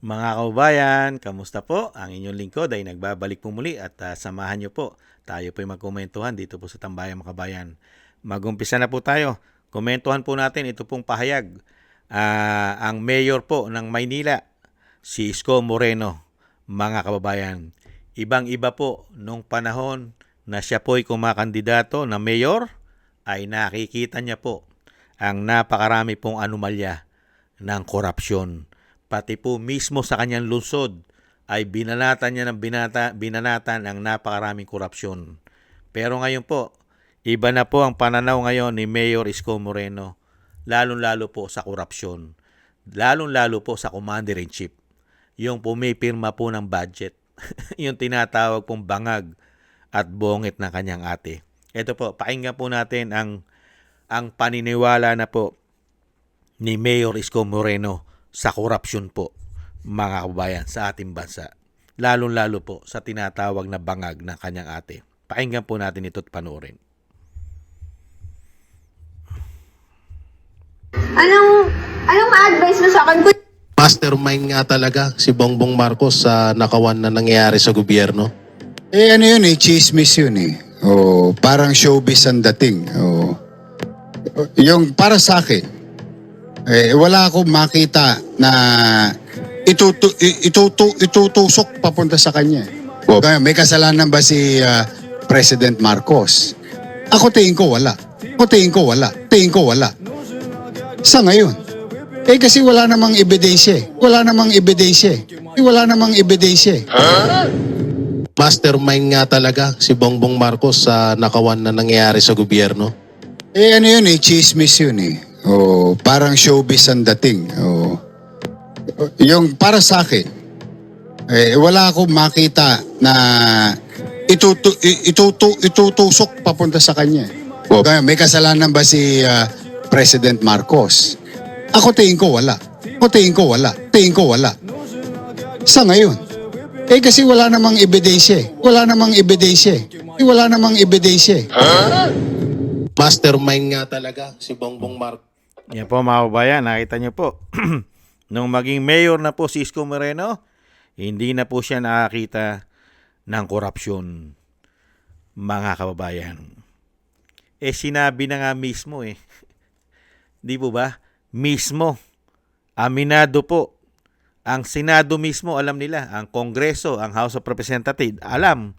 Mga kababayan, kamusta po? Ang inyong lingkod ay nagbabalik po muli at samahan niyo po. Tayo po ay magkomentuhan dito po sa Tambayang mga kabayan. Mag-umpisa na po tayo. Komentuhan po natin ito pong pahayag. Ang mayor po ng Maynila, si Isko Moreno, mga kababayan. Ibang-iba po nung panahon na siya po ay kumakandidato na mayor, ay nakikita niya po ang napakarami pong anomalya ng korupsyon. Pati po mismo sa kanyang lungsod ay binanatan niya ng binanatan ang napakaraming korupsyon. Pero ngayon po, iba na po ang pananaw ngayon ni Mayor Isko Moreno, lalong-lalo po sa korupsyon, lalong-lalo po sa Commander-in-Chief, yung pumipirma po ng budget, yung tinatawag pong bangag at bongit ng kanyang ate. Ito po, pakinggan po natin ang paniniwala na po ni Mayor Isko Moreno sa korupsyon po, mga kababayan, sa ating bansa. Lalong-lalo po sa tinatawag na bangag ng kanyang ate. Pakinggan po natin ito at panoorin. Anong ma-advise mo sa akin? Mastermind nga talaga si Bongbong Marcos sa nakawan na nangyayari sa gobyerno. Ano yun chismis yun parang showbiz ang dating. Yung para sa akin, wala akong makita na itutusok papunta sa kanya. May kasalanan ba si President Marcos? Ako tingin ko wala. Tingin ko wala. Sa ngayon. Kasi wala namang ebidensya. Wala namang ebidensya. Mastermind nga talaga si Bongbong Marcos sa nakawan na nangyayari sa gobyerno. Ano yun chismis yun parang showbiz ang dating. Yung para sa akin, wala akong makita na itutusok papunta sa kanya. May kasalanan ba si President Marcos? Ako tingin ko wala. Sa ngayon. Kasi wala namang ebidensya. Wala namang ebidensya. Mastermind nga talaga si Bongbong Marcos. Yan po mga kababayan, nakita niyo po. Nung maging mayor na po si Isko Moreno, hindi na po siya nakakita ng korupsyon, mga kababayan. Sinabi na nga mismo Di po ba? Mismo. Aminado po. Ang Senado mismo alam nila. Ang Kongreso, ang House of Representatives alam.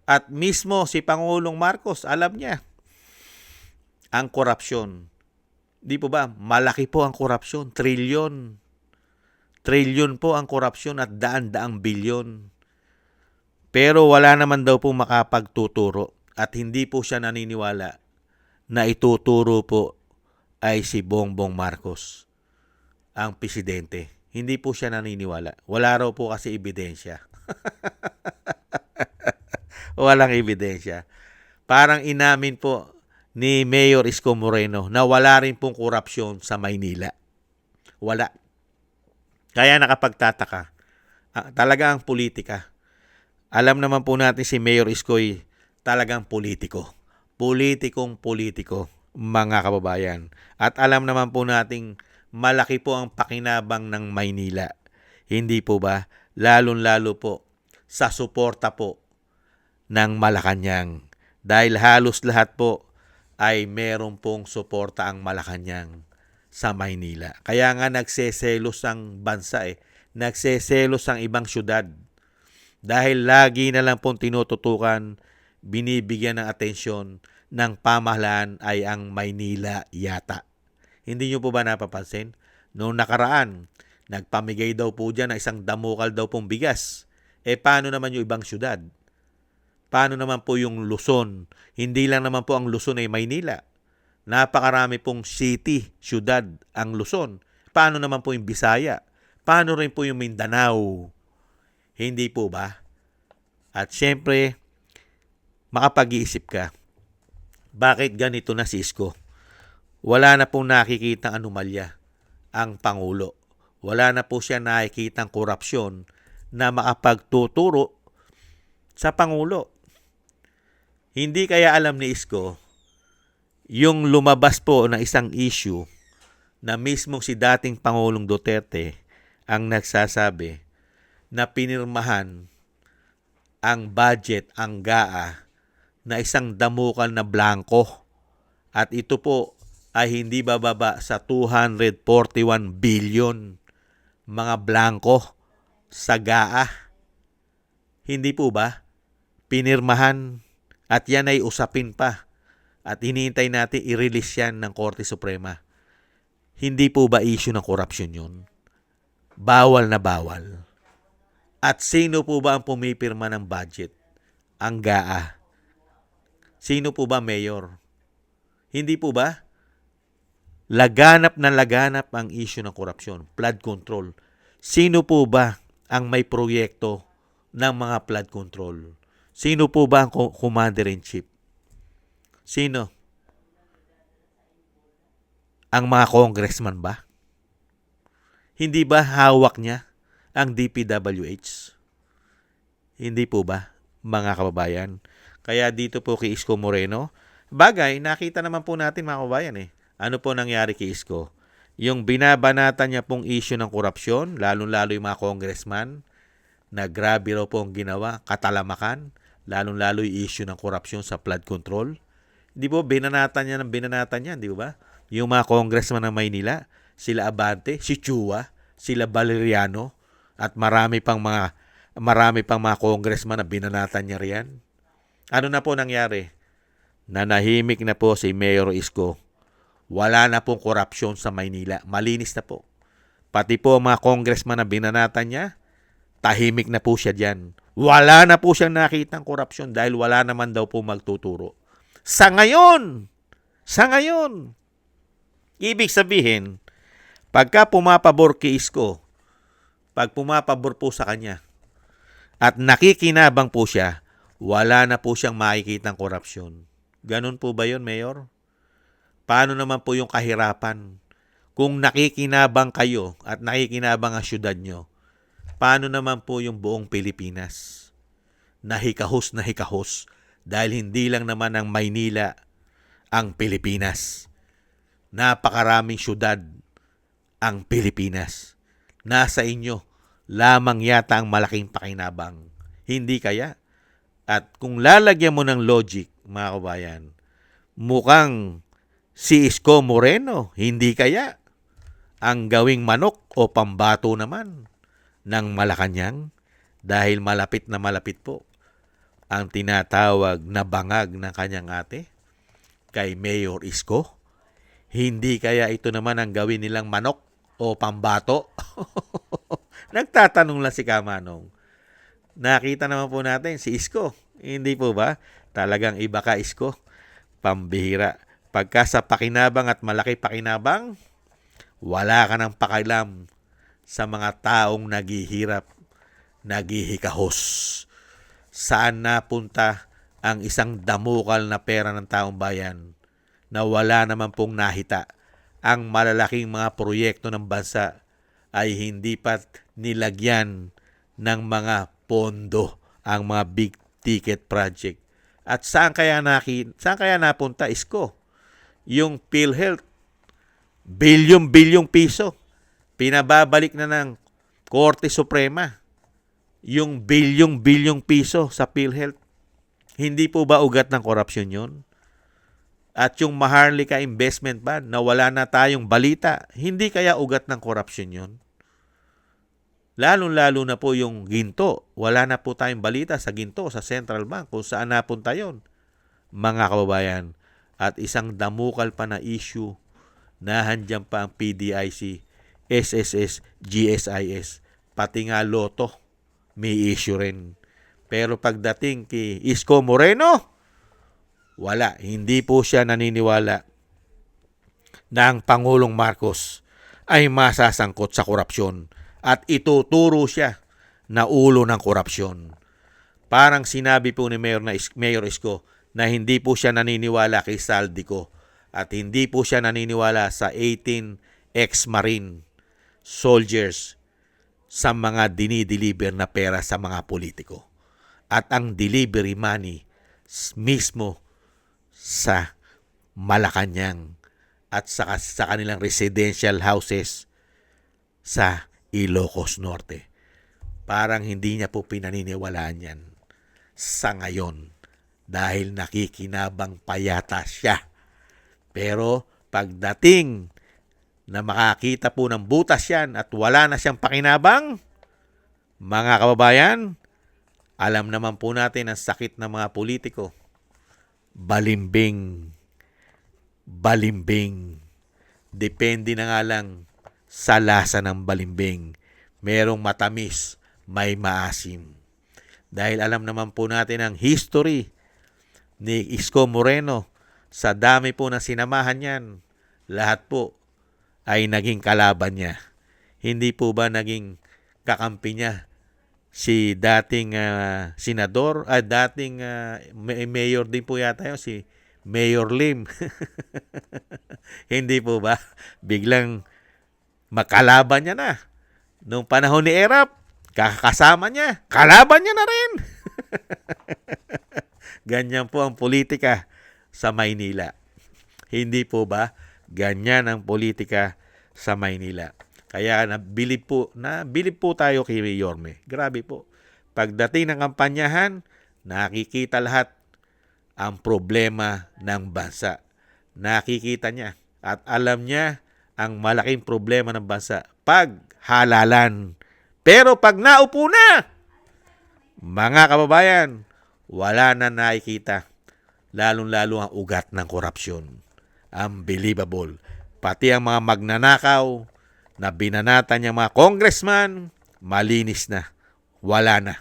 At mismo si Pangulong Marcos alam niya ang korupsyon. Di po ba? Malaki po ang korupsyon. Trilyon po ang korupsyon at daan-daang bilyon. Pero wala naman daw po makapagtuturo at hindi po siya naniniwala na ituturo po ay si Bongbong Marcos, ang presidente. Hindi po siya naniniwala. Wala raw po kasi ebidensya. Walang ebidensya. Parang inamin po ni Mayor Isko Moreno na wala rin pong korupsyon sa Maynila. Wala. Kaya nakapagtataka. Talaga ang politika. Alam naman po natin si Mayor Isko'y talagang politiko. Politikong-politiko, mga kababayan. At alam naman po nating malaki po ang pakinabang ng Maynila. Hindi po ba? Lalong-lalo po sa suporta po ng Malacanang. Dahil halos lahat po ay meron pong suporta ang Malacanang sa Maynila. Kaya nga nagseselos ang bansa Nagseselos ang ibang syudad. Dahil lagi na lang pong tinututukan, binibigyan ng atensyon ng pamahalaan ay ang Maynila yata. Hindi nyo po ba napapansin? Noong nakaraan, nagpamigay daw po dyan na isang damukal daw pong bigas. Paano naman yung ibang syudad? Paano naman po yung Luzon? Hindi lang naman po ang Luzon ay Maynila. Napakarami pong city, syudad ang Luzon. Paano naman po yung Bisaya? Paano rin po yung Mindanao? Hindi po ba? At syempre, makapag-iisip ka, bakit ganito na si Isko? Wala na pong nakikitang anomalya ang Pangulo. Wala na po siya nakikitang korupsyon na makapagtuturo sa Pangulo. Hindi kaya alam ni Isko yung lumabas po na isang issue na mismong si dating Pangulong Duterte ang nagsasabi na pinirmahan ang budget, ang GAA, na isang damukal na blanco. At ito po ay hindi bababa sa 241 billion mga blanco sa GAA. Hindi po ba? Pinirmahan at yan ay usapin pa. At hinihintay natin i-release yan ng Korte Suprema. Hindi po ba issue ng korupsyon yun? Bawal na bawal. At sino po ba ang pumipirma ng budget? Ang GAA. Sino po ba, Mayor? Hindi po ba? Laganap na laganap ang issue ng korupsyon, flood control. Sino po ba ang may proyekto ng mga flood control? Sino po ba ang commander-in-chief? Sino? Ang mga congressman ba? Hindi ba hawak niya ang DPWH? Hindi po ba, mga kababayan? Kaya dito po kay Isko Moreno, bagay, nakita naman po natin mga kababayan Ano po nangyari kay Isko? Yung binabanatan niya pong issue ng korupsyon, lalong-lalo yung mga congressman, na grabe raw po ang ginawa, katalamakan, lalong-lalo yung issue ng korupsyon sa flood control. Di ba, binanatan niya, di ba? Yung mga congressman ng Maynila, sila Abante, si Chua, sila Valeriano, at marami pang mga congressman na binanatan niya riyan. Ano na po nangyari? Nanahimik na po si Mayor Isko. Wala na pong korupsyon sa Maynila. Malinis na po. Pati po mga congressman na binanatan niya, tahimik na po siya diyan. Wala na po siyang nakitang korupsyon dahil wala naman daw po magtuturo. Sa ngayon, ibig sabihin, pagka pumapabor kay Isko, pag pumapabor po sa kanya, at nakikinabang po siya, wala na po siyang makikitang korupsyon. Ganun po ba yun, Mayor? Paano naman po yung kahirapan? Kung nakikinabang kayo at nakikinabang ang syudad nyo, paano naman po yung buong Pilipinas? Nahikahos dahil hindi lang naman ang Maynila ang Pilipinas. Napakaraming syudad ang Pilipinas. Nasa inyo lamang yata ang malaking pakinabang. Hindi kaya? At kung lalagyan mo ng logic, mga kabayan, mukhang si Isko Moreno, hindi kaya ang gawing manok o pambato naman ng Malacanang dahil malapit na malapit po ang tinatawag na bangag ng kanyang ate kay Mayor Isko. Hindi kaya ito naman ang gawin nilang manok o pambato? Nagtatanong lang si Kamanong. Nakita naman po natin si Isko. Hindi po ba? Talagang iba ka, Isko. Pambihira. Pagka sa pakinabang at malaki pakinabang, wala ka ng pakialam sa mga taong naghihirap, naghihikahos. Saan napunta ang isang damukal na pera ng taong bayan na wala naman pong nahita? Ang malalaking mga proyekto ng bansa ay hindi pa nilagyan ng mga pondo ang mga big ticket project. At saan kaya napunta, Isko? Yung PhilHealth, bilyong piso. Pinababalik na ng Korte Suprema yung bilyong piso sa PhilHealth. Hindi po ba ugat ng korupsyon yun? At yung Maharlika Investment Ban na wala na tayong balita, hindi kaya ugat ng korupsyon yun? Lalo na po yung ginto. Wala na po tayong balita sa ginto, sa Central Bank, kung saan napunta yon, mga kababayan. At isang damukal pa na issue na handyan pa ang PDIC, SSS, GSIS, pati nga Lotto, may issue rin. Pero pagdating kay Isko Moreno, wala. Hindi po siya naniniwala na ang Pangulong Marcos ay masasangkot sa korupsyon at ituturo siya na ulo ng korupsyon. Parang sinabi po ni Mayor Isko na hindi po siya naniniwala kay Saldico at hindi po siya naniniwala sa 18 ex-Marine soldiers sa mga dinideliver na pera sa mga politiko. At ang delivery money mismo sa Malacanang at sa kanilang residential houses sa Ilocos Norte. Parang hindi niya po pinaniniwalaan yan sa ngayon dahil nakikinabang payata siya. Pero pagdating na makakita po ng butas yan at wala na siyang pakinabang, mga kababayan, alam naman po natin ang sakit ng mga politiko. Balimbing. Balimbing. Depende na nga lang sa lasa ng balimbing. Merong matamis, may maasim. Dahil alam naman po natin ang history ni Isko Moreno. Sa dami po na sinamahan yan, lahat po ay naging kalaban niya. Hindi po ba naging kakampi niya si dating senador, dating mayor din po yata yun, si Mayor Lim. Hindi po ba? Biglang makalaban niya na. Nung panahon ni Erap, kakasama niya, kalaban niya na rin. Ganyan po ang politika sa Maynila. Hindi po ba? Ganyan ang politika sa Maynila. Kaya nabilib po tayo kay Yorme. Grabe po. Pagdating ng kampanyahan, nakikita lahat ang problema ng bansa. Nakikita niya at alam niya ang malaking problema ng bansa. Paghalalan. Pero pag naupo na, mga kababayan, wala na nakikita. Lalong-lalo ang ugat ng korupsyon. Unbelievable. Pati ang mga magnanakaw na binanatan niyang mga congressman, malinis na. Wala na.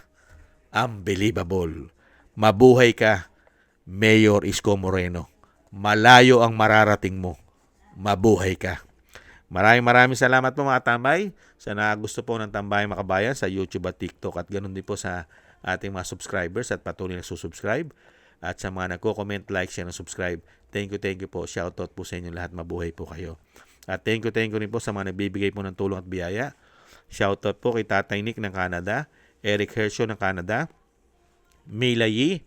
Unbelievable. Mabuhay ka, Mayor Isko Moreno. Malayo ang mararating mo. Mabuhay ka. Maraming salamat po mga tambay. Sa gusto po ng Tambay Makabayan sa YouTube at TikTok at ganoon din po sa ating mga subscribers at patuloy na susubscribe. At sa mga nagko-comment, like, share, and subscribe. Thank you po. Shoutout po sa inyo lahat. Mabuhay po kayo. At thank you rin po sa mga nagbibigay po ng tulong at biyaya. Shoutout po kay Tatay Nick ng Canada, Eric Hershaw ng Canada, Mila Yi,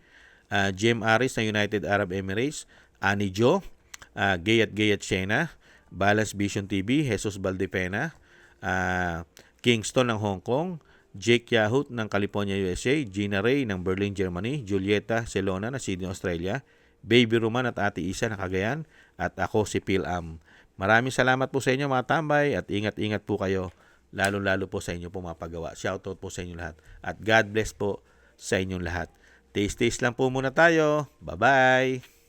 Jim Aris ng United Arab Emirates, Annie Jo, Gayat Shena, Balance Vision TV, Jesus Valdepena, Kingston ng Hong Kong, Jake Yahut ng California, USA, Gina Ray ng Berlin, Germany, Julieta Celona ng Sydney, Australia, Baby Roman at Ate Isa ng Cagayan, at ako si Phil Am. Maraming salamat po sa inyo mga tambay at ingat-ingat po kayo, lalo-lalo po sa inyo pong mapagawa. Shoutout po sa inyo lahat at God bless po sa inyong lahat. Taste lang po muna tayo. Bye-bye!